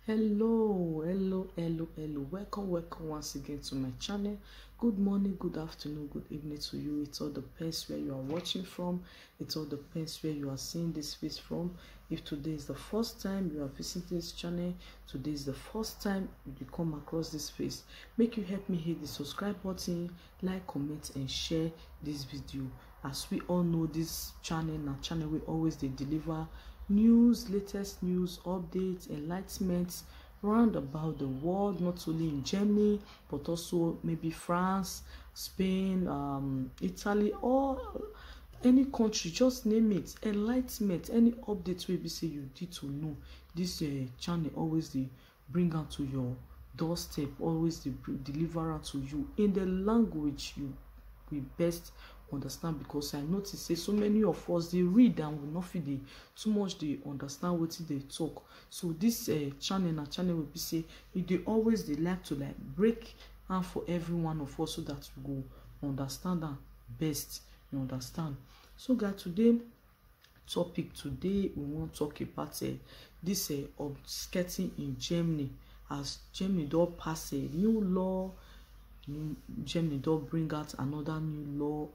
Hello. Welcome once again to my channel. Good morning, good afternoon, good evening to you. It all depends where you are watching from. It all depends where you are seeing this face from. If today is the first time you are visiting this channel, today is the first time you come across this face, make you help me hit the subscribe button, like, comment and share this video. As we all know, this channel we always they deliver news, latest news, updates, enlightenments round about the world, not only in Germany but also maybe France, Spain, Italy, or any country, just name it. Enlightenment, any updates wey be say you need to know, this channel always they bring out to your doorstep, always they deliver out to you in the language you will best understand, because I notice say so many of us they read and will not feel they too much they understand what they talk. So this channel will be say they always they like to like break down for every one of us so that we go understand them best. You understand? So guys, today we want to talk about this obfuscating in Germany, as Germany do pass a new law. Germany do bring out another new law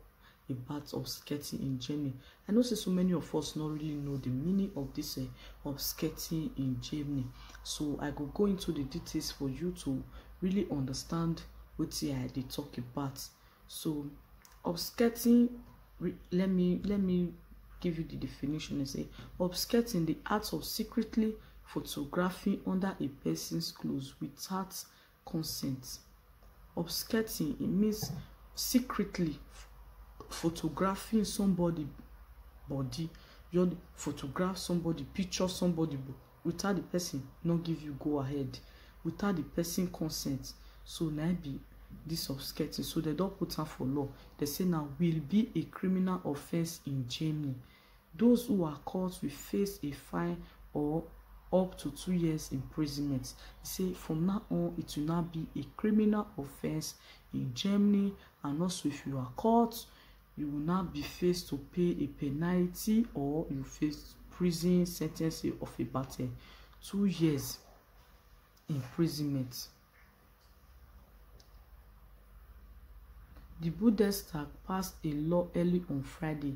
about obfuscating in Germany. I know so many of us not really know the meaning of this obfuscating in Germany, so I will go into the details for you to really understand what they talk about. So obfuscating, let me give you the definition and say obfuscating, the act of secretly photographing under a person's clothes without consent. Obfuscating, it means secretly photographing somebody body. You photograph somebody, picture somebody without the person not give you go ahead, without the person consent. So now be this obfuscating. So they don't put her for law. They say now will be a criminal offense in Germany. Those who are caught will face a fine or up to 2 years imprisonment. They say from now on it will not be a criminal offense in Germany, and also if you are caught, you will not be faced to pay a penalty, or you face prison sentence of about 2 years imprisonment. The Bundestag passed a law early on Friday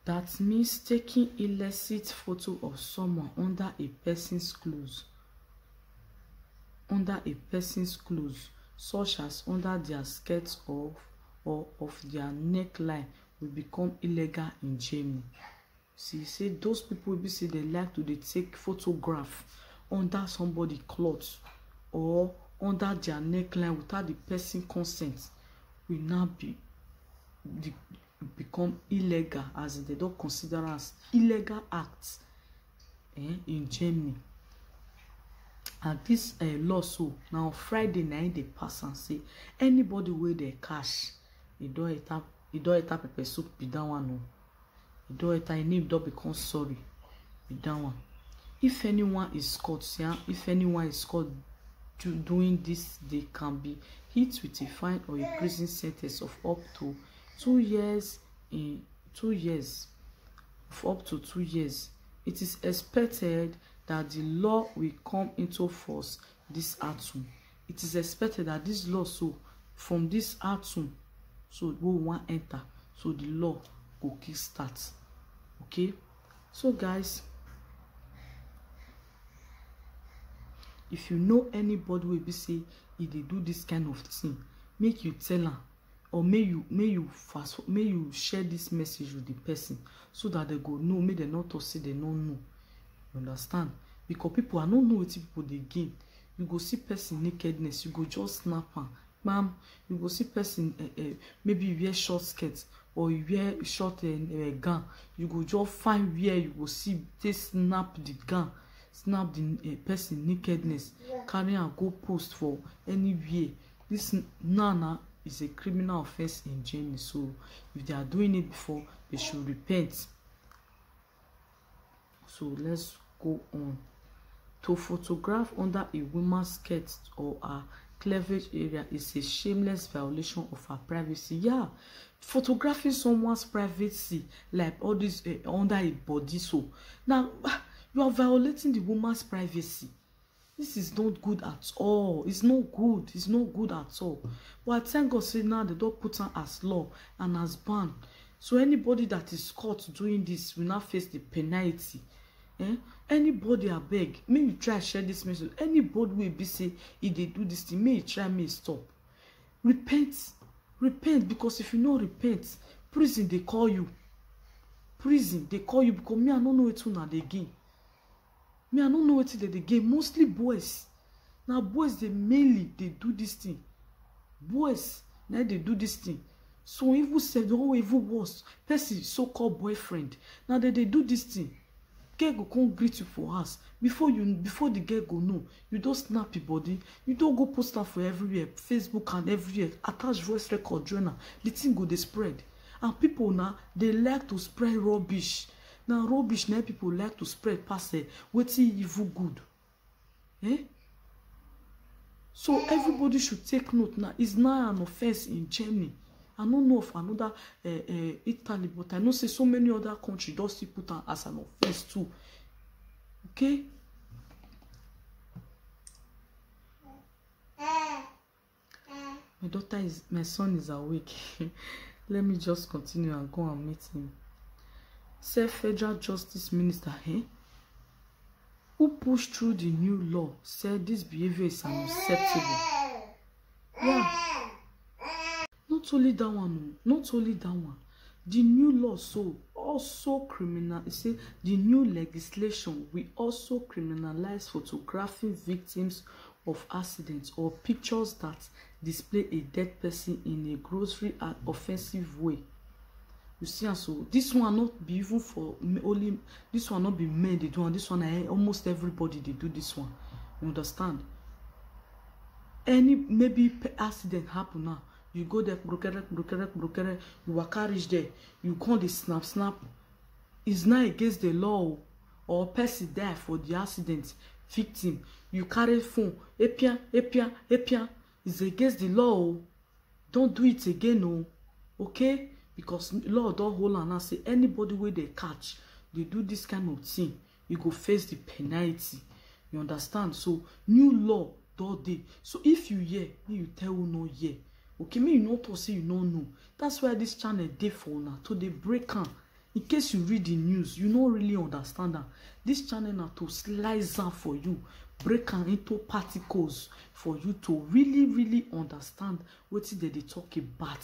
that means taking illicit photo of someone under a person's clothes, such as under their skirts or of their neckline, will become illegal in Germany. See, say those people will be say they like to take photograph under somebody clothes or under their neckline without the person consent, will now become illegal, as they don't consider as illegal acts in Germany. And this law, so now Friday night they pass and say anybody with their cash, you don't eat pepper soup, be that one. No, you don't eat name don't become sorry, be that one. If anyone is caught, doing this, they can be hit with a fine or a prison sentence of up to 2 years up to 2 years. It is expected that the law will come into force this autumn. It is expected that this law, so from this autumn, so we want enter, so the law will kick start. Okay, so guys, if you know anybody will be say if they do this kind of thing, make you tell her, or may you share this message with the person so that they go know, may they not say they don't know. You understand? Because people are not know what people they gain. You go see person nakedness, you go just snap her, ma'am. You go see person maybe you wear short skirts or you wear short gown, you go just find where you go see they snap the gown, snap the person nakedness, carry and go post for anywhere. This nana is a criminal offense in Germany. So if they are doing it before, they should repent. So let's go on. To photograph under a woman's skirt or a cleavage area is a shameless violation of her privacy. Yeah, photographing someone's privacy, like all this under a body. So now You are violating the woman's privacy. This is not good at all. It's not good. It's not good at all. But I thank God say now they don't put her as law and as ban. So anybody that is caught doing this will not face the penalty. Anybody I beg, may you try share this message. Anybody will be say if they do this thing, may you try, may stop. Repent. Repent, because if you not repent, prison they call you. Prison they call you, because me I don't know it now again. Me I don't know what they game. Mostly boys. Now boys they mainly they do this thing. Boys now they do this thing. So even said oh even worse. Person so-called boyfriend. Now they do this thing. Girl go come greet you for us. Before the girl go know, you don't snap your body. You don't go post am for everywhere, Facebook and everywhere. Attach voice record journal. The thing go they spread. And people now they like to spread rubbish. Now rubbish now people like to spread pass wetin evil good. So everybody should take note now. It's not an offense in Germany. I don't know of another Italy, but I know say so many other countries don't still put am as an offense too. Okay? My son is awake. Let me just continue and go and meet him. Say Federal Justice Minister who pushed through the new law said this behavior is unacceptable. Yeah. Not only that one. The new law also criminal. It say the new legislation will also criminalize photographing victims of accidents or pictures that display a dead person in a grossly offensive way. You see, and so this one not be even for only this one not be men they do, and this one almost everybody they do this one. You understand? Any maybe accident happen now, you go there, brokere, you waka reach there, you call the snap. It's not against the law, or person die for the accident, victim. You carry phone, epia. It's against the law. Don't do it again, okay? Because law don't hold on and say anybody where they catch, they do this kind of thing, you go face the penalty. You understand? So new law don't dey. So if you hear, you tell who no hear. Okay, me you know to say you don't know. That's why this channel dey for now. To they break am. In case you read the news, you don't really understand that. This channel now to slice am for you, break am into particles for you to really understand what they talk about.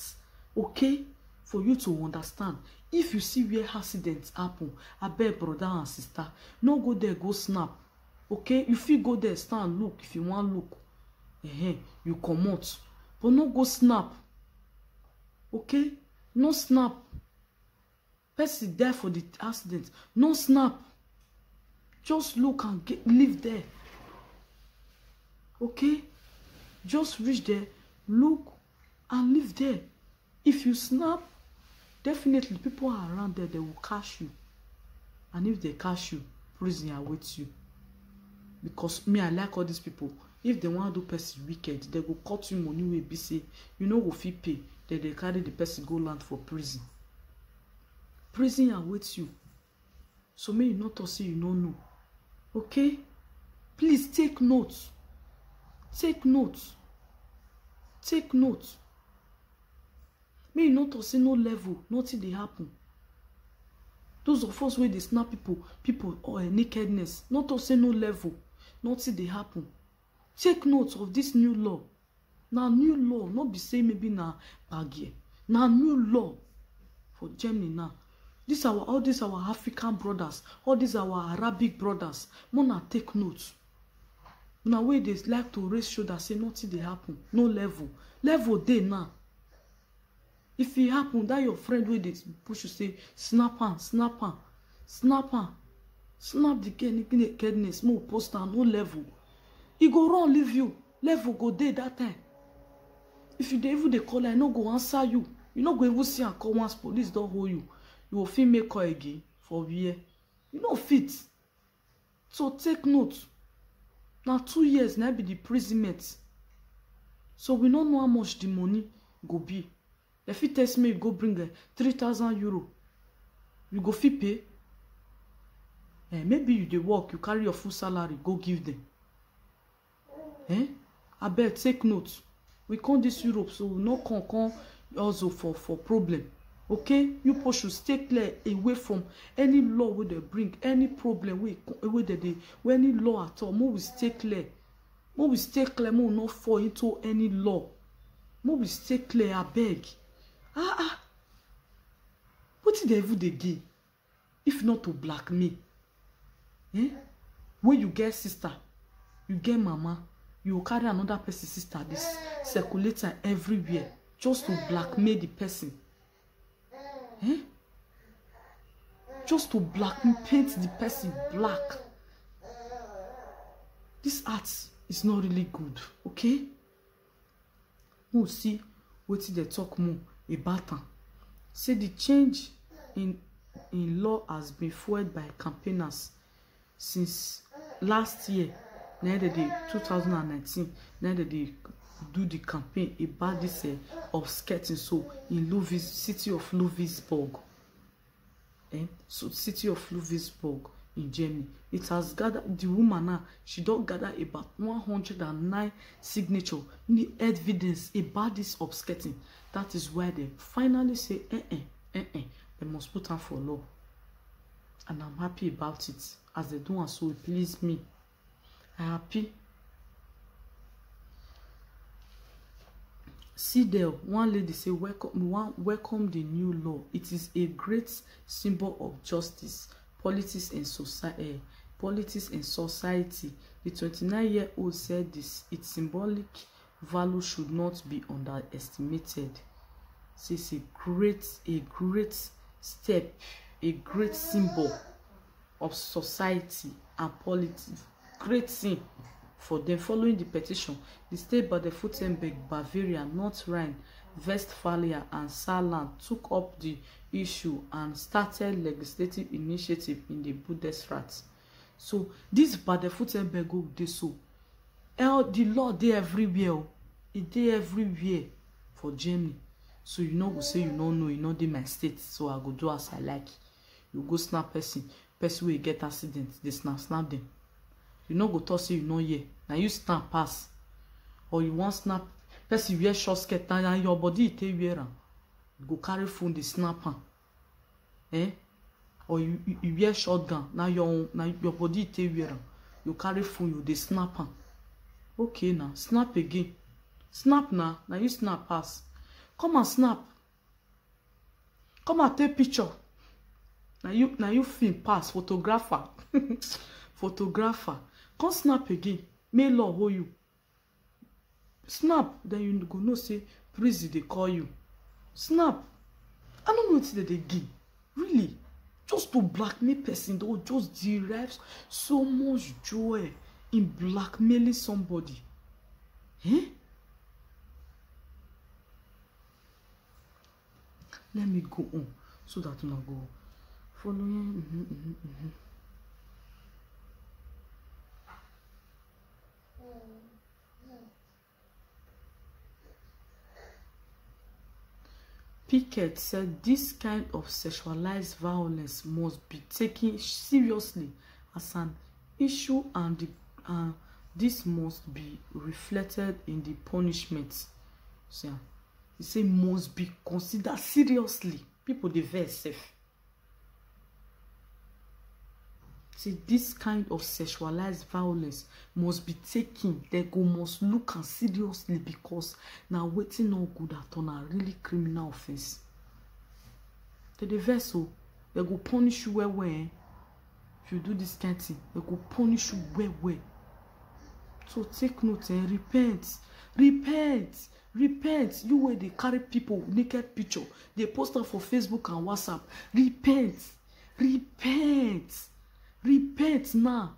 Okay? For you to understand. If you see where accidents happen, I beg brother and sister, no go there, go snap. Okay? If you go there, stand look. If you want look, you come out. But no go snap. Okay? No snap. Person there for the accident. No snap. Just look and live there. Okay? Just reach there, look and live there. If you snap, definitely people are around there, they will catch you. And if they catch you, prison awaits you. Because me, I like all these people. If they want to do person wicked, they go cut you money wey be say you know go fit pay. Then they carry the person go land for prison. Prison awaits you. So may you not to say you don't know. Okay? Please take notes. Take notes. Take notes. May you not to say no level, nothing they happen. Those of us where they snap people or nakedness, not to say no level, nothing they happen. Take note of this new law. Now new law, not be say maybe na bagye. Now new law for Germany now. All these our African brothers, all these our Arabic brothers. Mona take notes. Now where they like to raise shoulder, say nothing they happen, no level. Level day now. If it happen, that your friend where they push you say snap the nakedness, more poster, no level. He go run leave you. Level go day that time. If you even they call, I no go answer you. You no go even see and call once police don't hold you. You will feel make call again for year. You no fit. So take note. Now 2 years now be the imprisonment. So we don't know how much the money go be. If you test me, you go bring €3,000. You go fit pay. Maybe you dey work, you carry your full salary, go give them. Abeg take note. We come this Europe, so we no come also for problem. Okay, you people should stay clear away from any law wey they bring, any problem wey they any law at all. More we stay clear. More we stay clear. More we not fall into any law. More we stay clear. Abeg. What did they even dey give? If not to blackmail. When you get sister, you get mama, you will carry another person's sister, this circulator everywhere, just to blackmail the person. Just to blackmail, paint the person black. This art is not really good, okay? We'll see what they talk more about them. Say the change in law has been fueled by campaigners since last year. Now that they 2019, now that they do the campaign about this upskirting. So in city of Ludwigsburg, so city of Ludwigsburg in Germany, it has gathered the woman now. She don't gather about 109 signatures in the evidence about this upskirting. That is why they finally say, they must put her for law. And I'm happy about it. As they do, and so it please me. I'm happy. See there, one lady say, welcome the new law. It is a great symbol of justice, politics and society. The 29-year-old said this, its symbolic value should not be underestimated. So it's a great step, a great symbol of society and politics. Great thing for them. Following the petition, the state Baden-Württemberg, Bavaria, North Rhine-Westphalia, and Saarland took up the issue and started legislative initiative in the Bundesrat. So this Baden-Württemberg go dey so. The law dey everywhere. It dey everywhere for Germany. So you know go say you don't know, you know dey my state. So I go do as I like. You go snap person wey get accident, they snap them. You no go talk say you know here. Now you snap pass. Or you want snap person wear short skirt and your body take wear am. You go carry phone dey snap am. Or you wear shotgun, now your body take wear am. You carry phone, you dey snap am. Okay now, snap again. Snap now you snap pass. Come and snap. Come and take picture. Now you film pass, photographer. Photographer. Come snap again. May law hold you. Snap, then you go know say prison they call you. Snap. I don't know what they give. Really. Just to blackmail person, they will just derive so much joy in blackmailing somebody. Let me go on so that you go following. Pickett said this kind of sexualized violence must be taken seriously as an issue, and this must be reflected in the punishment. So he said must be considered seriously. People dey vex safe. See, this kind of sexualized violence must be taken. They must look and seriously, because now waiting no good at all, a really criminal offense. The vessel, they go punish you well. If you do this kind of thing, they go punish you well. So take note and repent. You where they carry people naked picture, they post them for Facebook and WhatsApp. Repent now.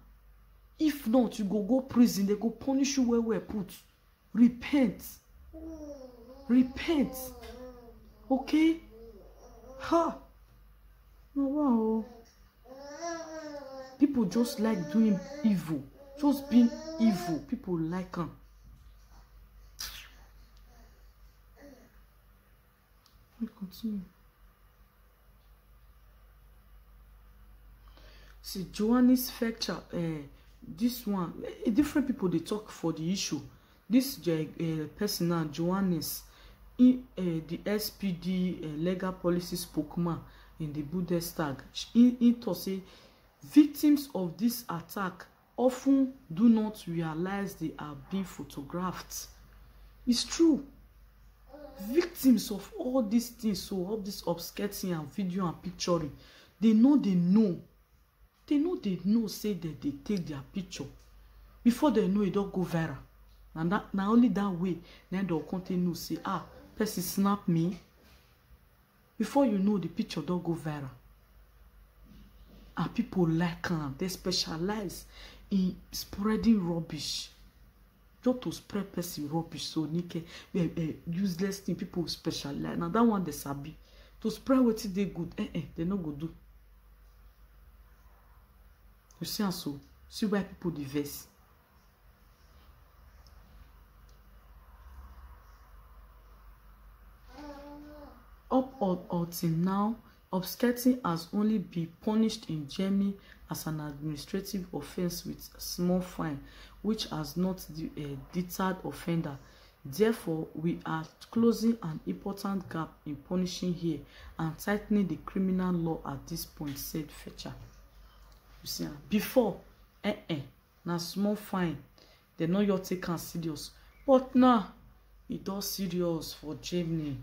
If not, you go prison. They go punish you well. Put. Repent. Okay? Ha. No, wow. People just like doing evil. Just being evil. People like them. We continue. See, Johannes Fletcher, this one, different people they talk for the issue. This person now, Johannes, the SPD legal policy spokesman in the Bundestag, he to say victims of this attack often do not realize they are being photographed. It's true. Victims of all these things, so all this obscuring and video and picturing, they know say that they take their picture before they know it don't go viral. And that now only that way then they'll continue say, person snap me. Before you know, the picture don't go viral. And people like them. They specialize in spreading rubbish. Just to spread person rubbish, so useless thing. People specialize. Now that one they sabi. To spread what they good, they no go do. You see, so see why people diverse. Up until now, obscuring has only been punished in Germany as an administrative offense with small fine, which has not deterred offender. Therefore, we are closing an important gap in punishing here and tightening the criminal law at this point, said Fletcher. You see, before, na small fine, they know you take am serious. But now, it does serious for Germany.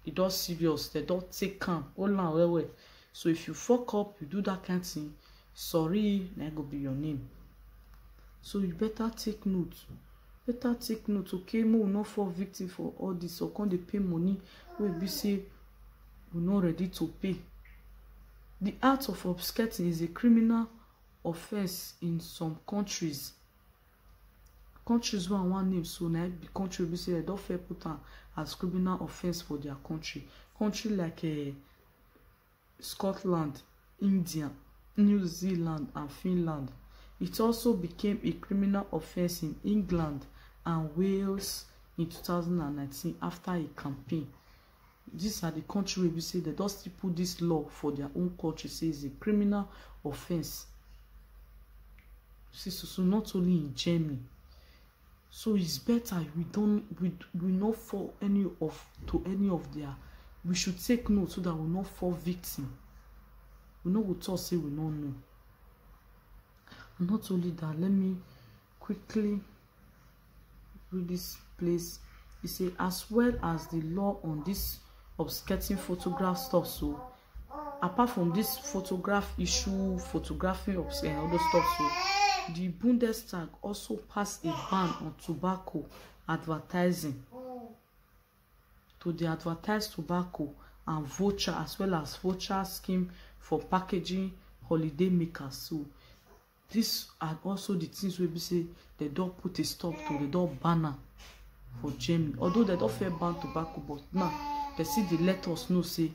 It does serious. They don't take am. Hold on, well. So if you fuck up, you do that kind of thing, sorry, that go be your name. So you better take note. Better take note, okay? Mo not fall victim for all this. So can they pay money? We be say we're not ready to pay. The act of obscuring is a criminal offense in some countries. Countries one name, so now the country be say they don't fair put on as criminal offense for their country. Country like Scotland, India, New Zealand, and Finland. It also became a criminal offense in England and Wales in 2019 after a campaign. These are the countries where we say they don't still put this law for their own country, say it's a criminal offense. See, so not only in Germany. So it's better we not fall any of their. We should take note so that we not fall victim. We know what to say we don't know. And not only that, let me quickly read this place. It says, as well as the law on this obscuring photograph stuff. So apart from this photograph issue, photographing of other stuff, so the Bundestag also passed a ban on tobacco advertising. To the advertised tobacco and voucher, as well as voucher scheme for packaging holiday makers. So these are also the things where we say they don't put a stop to, they don't ban for Germany. Although they don't fair ban tobacco, but now they see they let us know say,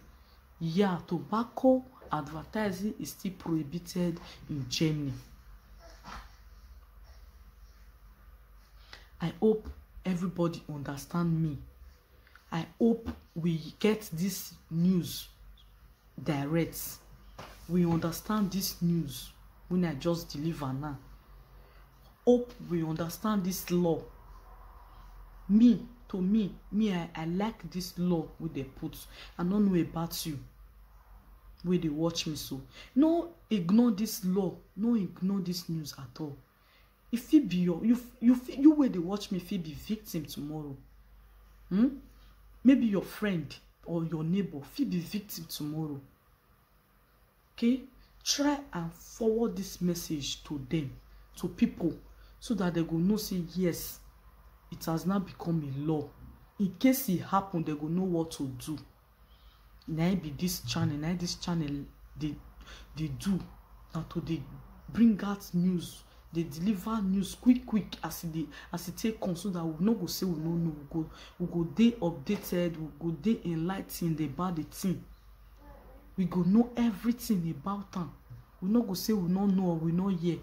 yeah, tobacco advertising is still prohibited in Germany. I hope everybody understand me. I hope we get this news direct. We understand this news when I just deliver now. Hope we understand this law. Me, I like this law with the put. I don't know about you. Where they watch me so. No ignore this law. No ignore this news at all. If it be your you where they watch me, if it be victim tomorrow. Maybe your friend or your neighbor, if it be victim tomorrow. Okay? Try and forward this message to them, to people, so that they go know say yes, it has now become a law. In case it happen, they go know what to do. Now be this channel, they do now to they bring out news. They deliver news quick as it take on, so that we no go say we no know. We go dey updated, we go dey enlightened about the thing. We go know everything about them. We no go say we no know or we no hear.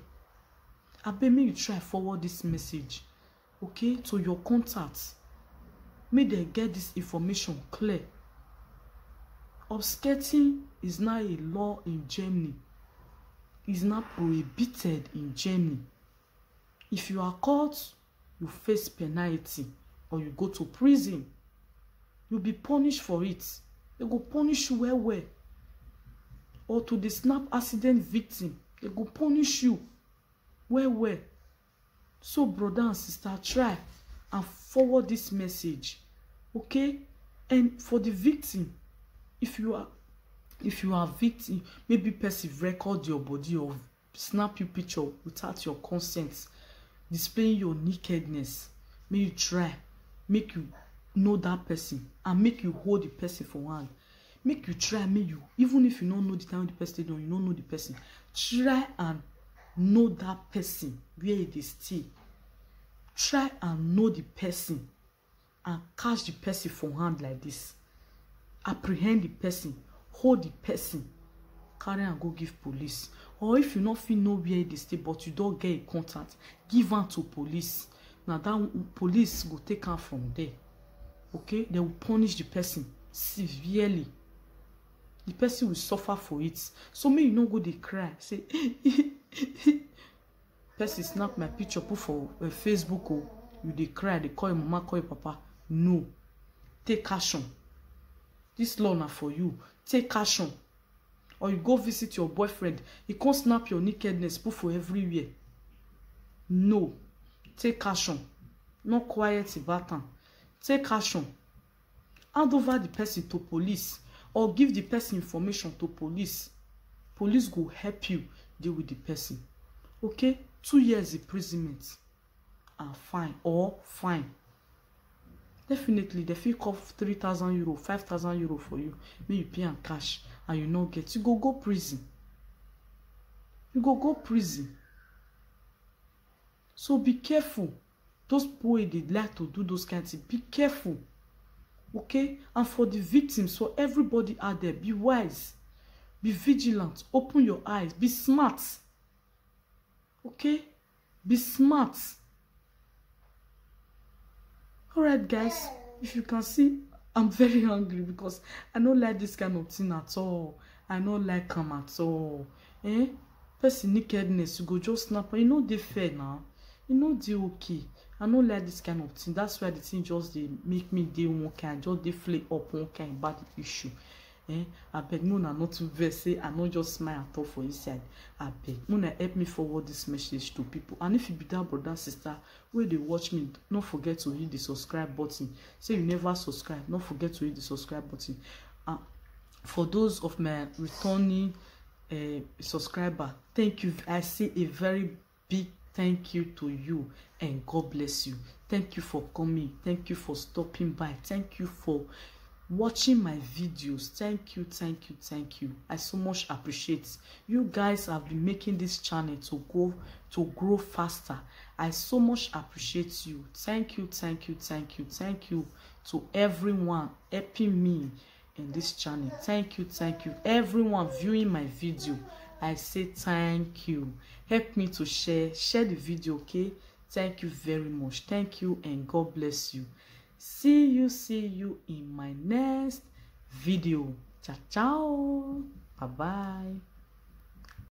I bet me you try forward this message, okay, to your contacts. May they get this information clear. Obscuring is now a law in Germany. is now prohibited in Germany. If you are caught, you face penalty or you go to prison. You'll be punished for it. They go punish you well. Or to the snap accident victim, they go punish you well. So brother and sister, try and forward this message, okay? And for the victim, if you are victim, maybe person record your body or snap your picture without your consent, displaying your nakedness, may you try, make you know that person and make you hold the person for hand. Make you try, make you, even if you don't know the time the person done, you don't know the person, try and know that person where it is still. Try and know the person and catch the person for hand like this. Apprehend the person, hold the person, carry and go give police. Or if you not feel know where it is still, but you don't get a contact, give am to police. Now that police go take am from there. Okay, they will punish the person severely. The person will suffer for it. So may you not go dey cry, say person snap my picture, put for Facebook, oh, you dey cry, they call your mama, call your papa. No, take action. This law na for you. Take action. Or you go visit your boyfriend, he can't snap your nakedness, put for everywhere. No, take action. Not quiet about am. Take action. Hand over the person to police or give the person information to police. Police go help you deal with the person. Okay? 2 years imprisonment and fine or fine. Definitely, they fit cost 3,000 euro, 5,000 euro for you. May you pay in cash and you not get. You go prison. You go prison. So be careful. Those people they like to do those kinds of things. Be careful. Okay? And for the victims, for everybody out there, be wise. Be vigilant. Open your eyes. Be smart. Okay? Be smart. Alright guys, if you can see, I'm very hungry because I don't like this kind of thing at all. I don't like them at all. Person nakedness, you go just snap. You know they fair now. You know they okay. I don't like this kind of thing. That's why the thing just they make me dey one kind, just they flake up one kind about the issue. I beg no na not to vex, say I not just smile at all for inside. I beg Muna help me forward this message to people. And if you be that brother sister where they watch me, don't forget to hit the subscribe button. Say you never subscribe, don't forget to hit the subscribe button. For those of my returning subscriber, thank you. I say a very big thank you to you and God bless you. Thank you for coming. Thank you for stopping by. Thank you for watching my videos. Thank you. I so much appreciate you guys. Have been making this channel to grow faster. I so much appreciate you. Thank you to everyone helping me in this channel. Thank you everyone viewing my video. I say thank you. Help me to share the video. Okay, thank you very much. Thank you and God bless you. See you in my next video. Ciao. Bye bye.